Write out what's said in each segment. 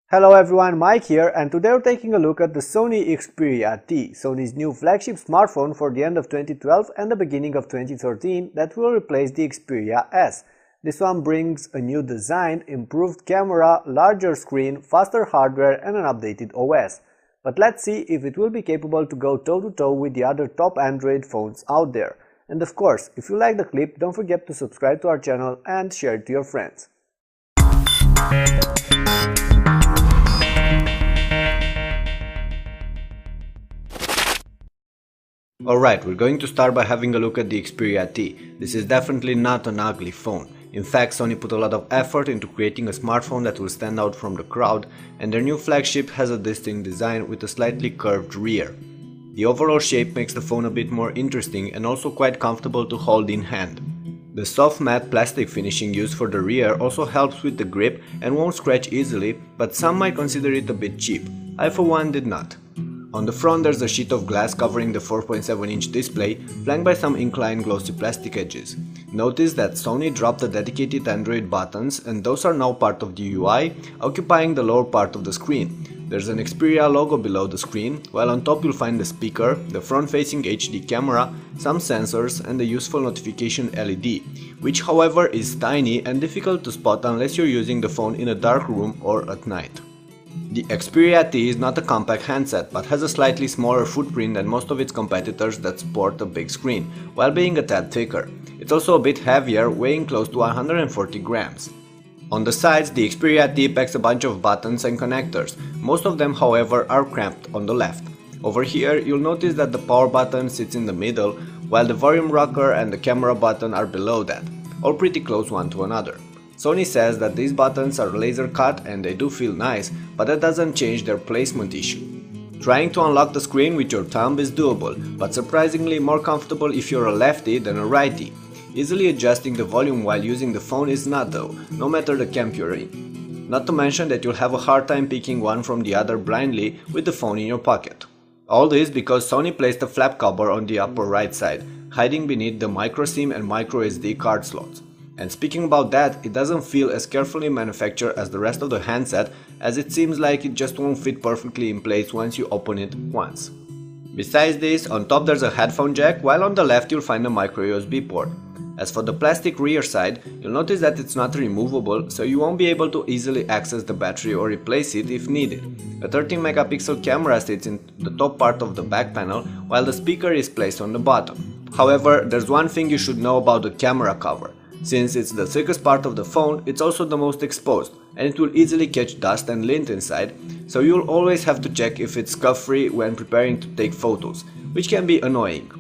Hello everyone, Mike here, and today we're taking a look at the Sony Xperia T, Sony's new flagship smartphone for the end of 2012 and the beginning of 2013 that will replace the Xperia S. This one brings a new design, improved camera, larger screen, faster hardware and an updated OS. But let's see if it will be capable to go toe-to-toe with the other top Android phones out there. And of course, if you like the clip, don't forget to subscribe to our channel and share it to your friends. Alright, we're going to start by having a look at the Xperia T. This is definitely not an ugly phone. In fact, Sony put a lot of effort into creating a smartphone that will stand out from the crowd, and their new flagship has a distinct design with a slightly curved rear. The overall shape makes the phone a bit more interesting and also quite comfortable to hold in hand. The soft matte plastic finishing used for the rear also helps with the grip and won't scratch easily, but some might consider it a bit cheap. I for one did not. On the front there's a sheet of glass covering the 4.7-inch display, flanked by some inclined glossy plastic edges. Notice that Sony dropped the dedicated Android buttons, and those are now part of the UI, occupying the lower part of the screen. There's an Xperia logo below the screen, while on top you'll find the speaker, the front-facing HD camera, some sensors and the useful notification LED, which however is tiny and difficult to spot unless you're using the phone in a dark room or at night. The Xperia T is not a compact handset, but has a slightly smaller footprint than most of its competitors that sport a big screen, while being a tad thicker. It's also a bit heavier, weighing close to 140 grams. On the sides, the Xperia T packs a bunch of buttons and connectors. Most of them, however, are cramped on the left. Over here, you'll notice that the power button sits in the middle, while the volume rocker and the camera button are below that, all pretty close one to another. Sony says that these buttons are laser cut and they do feel nice, but that doesn't change their placement issue. Trying to unlock the screen with your thumb is doable, but surprisingly more comfortable if you're a lefty than a righty. Easily adjusting the volume while using the phone is not though, no matter the camp you're in. Not to mention that you'll have a hard time picking one from the other blindly with the phone in your pocket. All this because Sony placed a flap cover on the upper right side, hiding beneath the micro SIM and micro SD card slots. And speaking about that, it doesn't feel as carefully manufactured as the rest of the handset, as it seems like it just won't fit perfectly in place once you open it once. Besides this, on top there's a headphone jack, while on the left you'll find a micro USB port. As for the plastic rear side, you'll notice that it's not removable, so you won't be able to easily access the battery or replace it if needed. A 13 megapixel camera sits in the top part of the back panel, while the speaker is placed on the bottom. However, there's one thing you should know about the camera cover. Since it's the thickest part of the phone, it's also the most exposed, and it will easily catch dust and lint inside, so you'll always have to check if it's scuff-free when preparing to take photos, which can be annoying.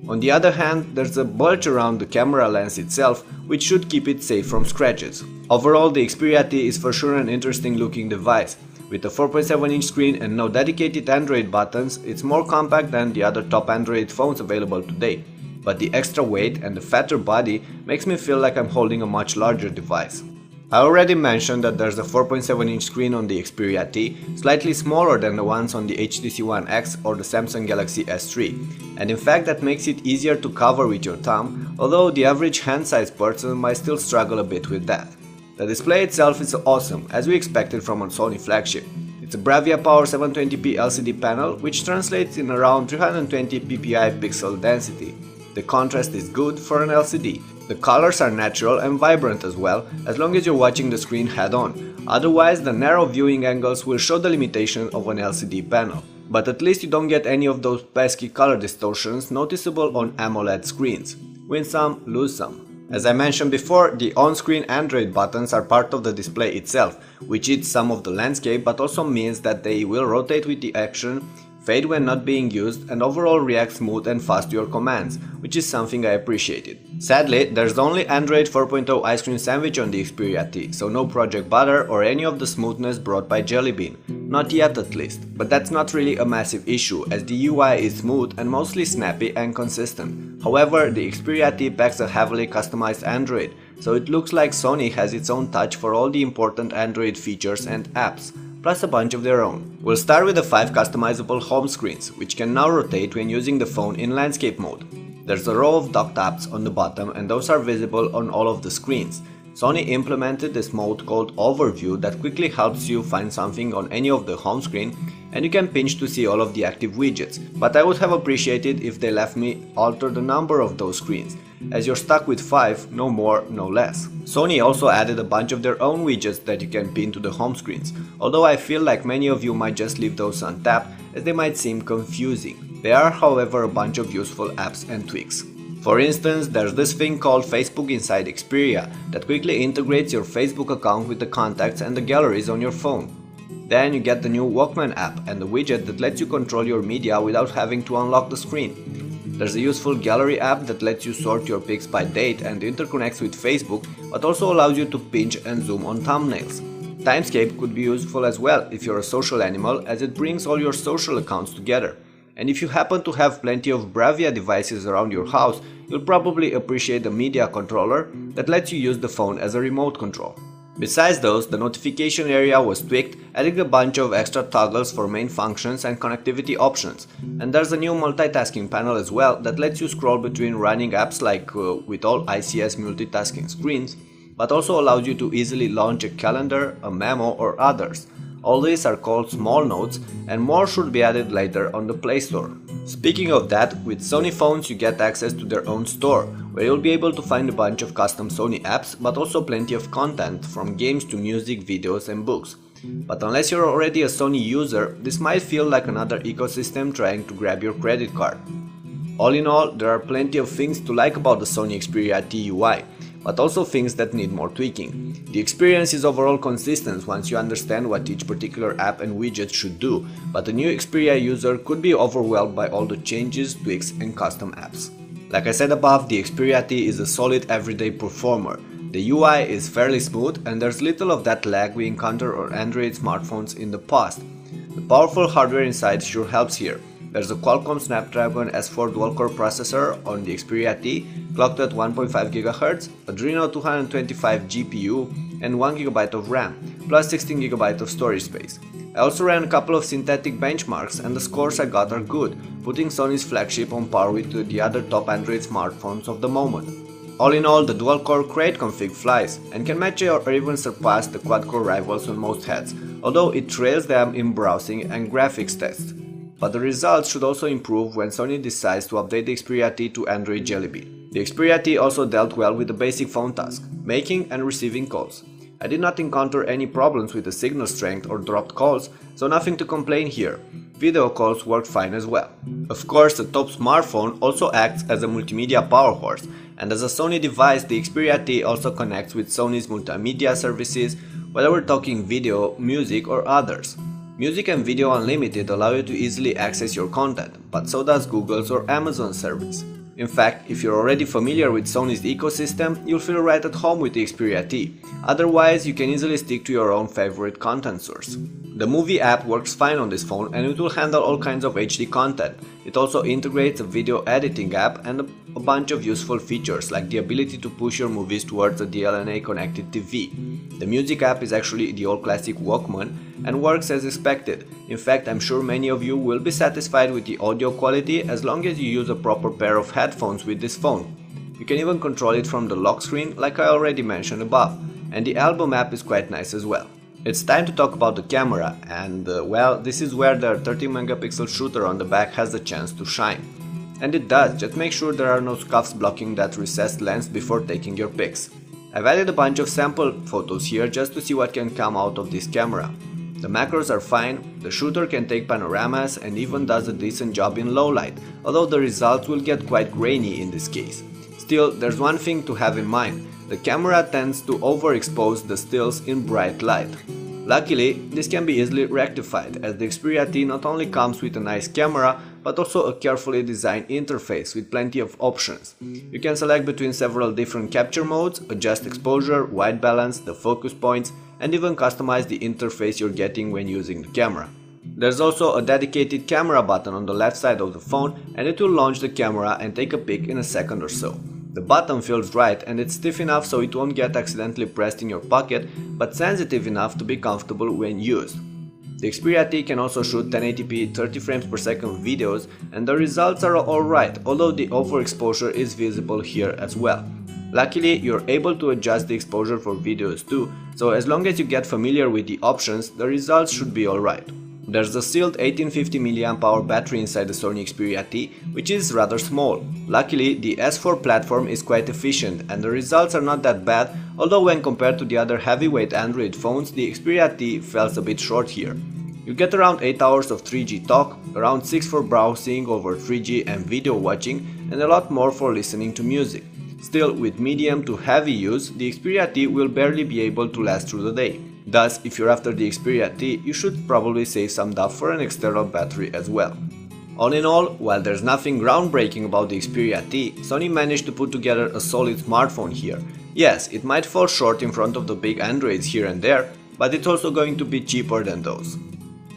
On the other hand, there's a bulge around the camera lens itself, which should keep it safe from scratches. Overall, the Xperia T is for sure an interesting looking device. With a 4.7-inch screen and no dedicated Android buttons, it's more compact than the other top Android phones available today. But the extra weight and the fatter body makes me feel like I'm holding a much larger device. I already mentioned that there's a 4.7-inch screen on the Xperia T, slightly smaller than the ones on the HTC One X or the Samsung Galaxy S3, and in fact that makes it easier to cover with your thumb, although the average hand-sized person might still struggle a bit with that. The display itself is awesome, as we expected from a Sony flagship. It's a Bravia Power 720p LCD panel, which translates in around 320 ppi pixel density. The contrast is good for an LCD. The colors are natural and vibrant as well, as long as you're watching the screen head-on. Otherwise, the narrow viewing angles will show the limitation of an LCD panel. But at least you don't get any of those pesky color distortions noticeable on AMOLED screens. Win some, lose some. As I mentioned before, the on-screen Android buttons are part of the display itself, which eats some of the landscape but also means that they will rotate with the action, fade when not being used, and overall react smooth and fast to your commands, which is something I appreciated. Sadly, there's only Android 4.0 ice cream sandwich on the Xperia T, so no Project Butter or any of the smoothness brought by Jelly Bean. Not yet at least, but that's not really a massive issue, as the UI is smooth and mostly snappy and consistent. However, the Xperia T packs a heavily customized Android, so it looks like Sony has its own touch for all the important Android features and apps, plus a bunch of their own. We'll start with the 5 customizable home screens, which can now rotate when using the phone in landscape mode. There's a row of dock tabs on the bottom and those are visible on all of the screens. Sony implemented this mode called Overview that quickly helps you find something on any of the home screen, and you can pinch to see all of the active widgets, but I would have appreciated if they left me alter the number of those screens, as you're stuck with 5, no more, no less. Sony also added a bunch of their own widgets that you can pin to the home screens, although I feel like many of you might just leave those untapped as they might seem confusing. There are, however, a bunch of useful apps and tweaks. For instance, there's this thing called Facebook inside Xperia that quickly integrates your Facebook account with the contacts and the galleries on your phone. Then you get the new Walkman app and the widget that lets you control your media without having to unlock the screen. There's a useful gallery app that lets you sort your pics by date and interconnects with Facebook, but also allows you to pinch and zoom on thumbnails. Timescape could be useful as well if you're a social animal, as it brings all your social accounts together. And if you happen to have plenty of Bravia devices around your house, you'll probably appreciate the media controller that lets you use the phone as a remote control. Besides those, the notification area was tweaked, adding a bunch of extra toggles for main functions and connectivity options. And there's a new multitasking panel as well that lets you scroll between running apps like with all ICS multitasking screens, but also allows you to easily launch a calendar, a memo, or others. All these are called small notes, and more should be added later on the Play Store. Speaking of that, with Sony phones you get access to their own store, where you'll be able to find a bunch of custom Sony apps, but also plenty of content from games to music, videos and books. But unless you're already a Sony user, this might feel like another ecosystem trying to grab your credit card. All in all, there are plenty of things to like about the Sony Xperia T UI, but also things that need more tweaking. The experience is overall consistent once you understand what each particular app and widget should do, but a new Xperia user could be overwhelmed by all the changes, tweaks and custom apps. Like I said above, the Xperia T is a solid everyday performer. The UI is fairly smooth and there's little of that lag we encounter on Android smartphones in the past. The powerful hardware inside sure helps here. There's a Qualcomm Snapdragon S4 dual-core processor on the Xperia T, clocked at 1.5 GHz, Adreno 225 GPU and 1 GB of RAM, plus 16 GB of storage space. I also ran a couple of synthetic benchmarks and the scores I got are good, putting Sony's flagship on par with the other top Android smartphones of the moment. All in all, the dual-core crate config flies and can match or even surpass the quad-core rivals on most heads, although it trails them in browsing and graphics tests. But the results should also improve when Sony decides to update the Xperia T to Android Jelly Bean. The Xperia T also dealt well with the basic phone task, making and receiving calls. I did not encounter any problems with the signal strength or dropped calls, so nothing to complain here. Video calls worked fine as well. Of course, the top smartphone also acts as a multimedia powerhouse, and as a Sony device, the Xperia T also connects with Sony's multimedia services, whether we're talking video, music or others. Music and Video Unlimited allow you to easily access your content, but so does Google's or Amazon's service. In fact, if you're already familiar with Sony's ecosystem, you'll feel right at home with the Xperia T. Otherwise, you can easily stick to your own favorite content source. The Movie app works fine on this phone and it will handle all kinds of HD content. It also integrates a video editing app and a bunch of useful features like the ability to push your movies towards a DLNA connected TV. The Music app is actually the old classic Walkman and works as expected. In fact, I'm sure many of you will be satisfied with the audio quality as long as you use a proper pair of headphones with this phone. You can even control it from the lock screen like I already mentioned above, and the Album app is quite nice as well. It's time to talk about the camera and well, this is where the 30 megapixel shooter on the back has the chance to shine. And it does, just make sure there are no scuffs blocking that recessed lens before taking your pics. I've added a bunch of sample photos here just to see what can come out of this camera. The macros are fine, the shooter can take panoramas and even does a decent job in low light, although the results will get quite grainy in this case. Still, there's one thing to have in mind, the camera tends to overexpose the stills in bright light. Luckily, this can be easily rectified as the Xperia T not only comes with a nice camera, but also a carefully designed interface with plenty of options. You can select between several different capture modes, adjust exposure, white balance, the focus points, and even customize the interface you're getting when using the camera. There's also a dedicated camera button on the left side of the phone and it will launch the camera and take a pic in a second or so. The button feels right and it's stiff enough so it won't get accidentally pressed in your pocket, but sensitive enough to be comfortable when used. The Xperia T can also shoot 1080p 30 frames per second videos and the results are alright, although the overexposure is visible here as well. Luckily, you're able to adjust the exposure for videos too, so as long as you get familiar with the options, the results should be alright. There's a sealed 1850 mAh battery inside the Sony Xperia T, which is rather small. Luckily, the S4 platform is quite efficient and the results are not that bad, although when compared to the other heavyweight Android phones, the Xperia T falls a bit short here. You get around 8 hours of 3G talk, around 6 for browsing over 3G and video watching, and a lot more for listening to music. Still, with medium to heavy use, the Xperia T will barely be able to last through the day. Thus, if you're after the Xperia T, you should probably save some duff for an external battery as well. All in all, while there's nothing groundbreaking about the Xperia T, Sony managed to put together a solid smartphone here. Yes, it might fall short in front of the big Androids here and there, but it's also going to be cheaper than those.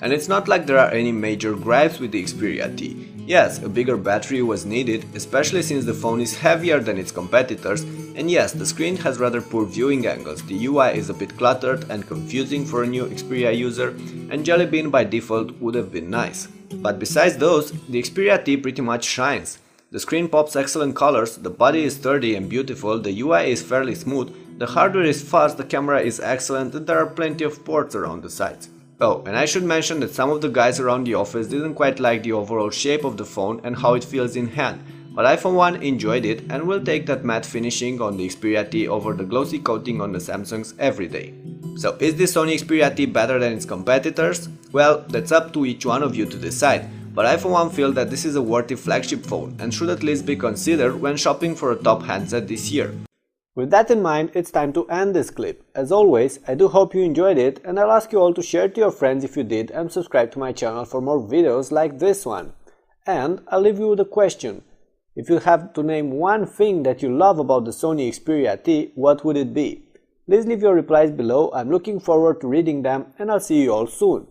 And it's not like there are any major gripes with the Xperia T. Yes, a bigger battery was needed, especially since the phone is heavier than its competitors, and yes, the screen has rather poor viewing angles, the UI is a bit cluttered and confusing for a new Xperia user, and Jelly Bean by default would have been nice. But besides those, the Xperia T pretty much shines. The screen pops excellent colors, the body is sturdy and beautiful, the UI is fairly smooth, the hardware is fast, the camera is excellent, and there are plenty of ports around the sides. Oh, and I should mention that some of the guys around the office didn't quite like the overall shape of the phone and how it feels in hand, but I for one enjoyed it and will take that matte finishing on the Xperia T over the glossy coating on the Samsungs every day. So is this Sony Xperia T better than its competitors? Well, that's up to each one of you to decide, but I for one feel that this is a worthy flagship phone and should at least be considered when shopping for a top handset this year. With that in mind, it's time to end this clip. As always, I do hope you enjoyed it and I'll ask you all to share it to your friends if you did and subscribe to my channel for more videos like this one. And I'll leave you with a question. If you have to name one thing that you love about the Sony Xperia T, what would it be? Please leave your replies below, I'm looking forward to reading them and I'll see you all soon.